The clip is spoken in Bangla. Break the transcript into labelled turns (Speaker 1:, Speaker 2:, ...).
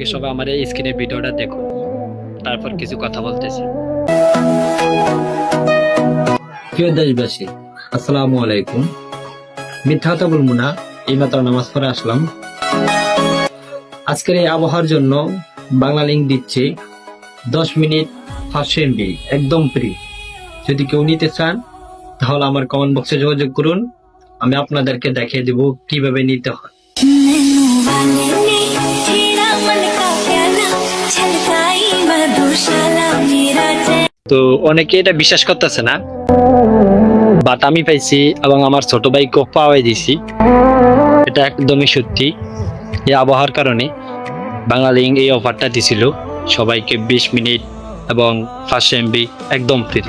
Speaker 1: আগে সবাই আমার এই স্ক্রিনের ভিডিওটা দেখুন, তারপর কিছু কথা বলতেছি।
Speaker 2: প্রিয় দেশবাসী, আসসালামু আলাইকুম। মিথ্যা কথা বলবো না, এই মাত্র নামাজ পড়ে আসলাম। আজকের এই আবহাওয়ার জন্য বাংলা লিঙ্ক দিচ্ছি 10 মিনিট 500 MB একদম ফ্রি। যদি কেউ নিতে চান তাহলে আমার কমেন্ট বক্সে যোগাযোগ করুন, আমি আপনাদেরকে দেখিয়ে দিব কিভাবে নিতে হয়।
Speaker 1: তো অনেকে এটা বিশ্বাস করতেছে না, বাট আমি পাইছি এবং আমার ছোট ভাইকেও পাওয়াই দিছি। এটা একদমই সত্যি। এই আবহাওয়ার কারণে বাংলা লিঙ্ক এই অফারটা দিছিল সবাইকে 20 মিনিট এবং 500 MB একদম ফ্রি।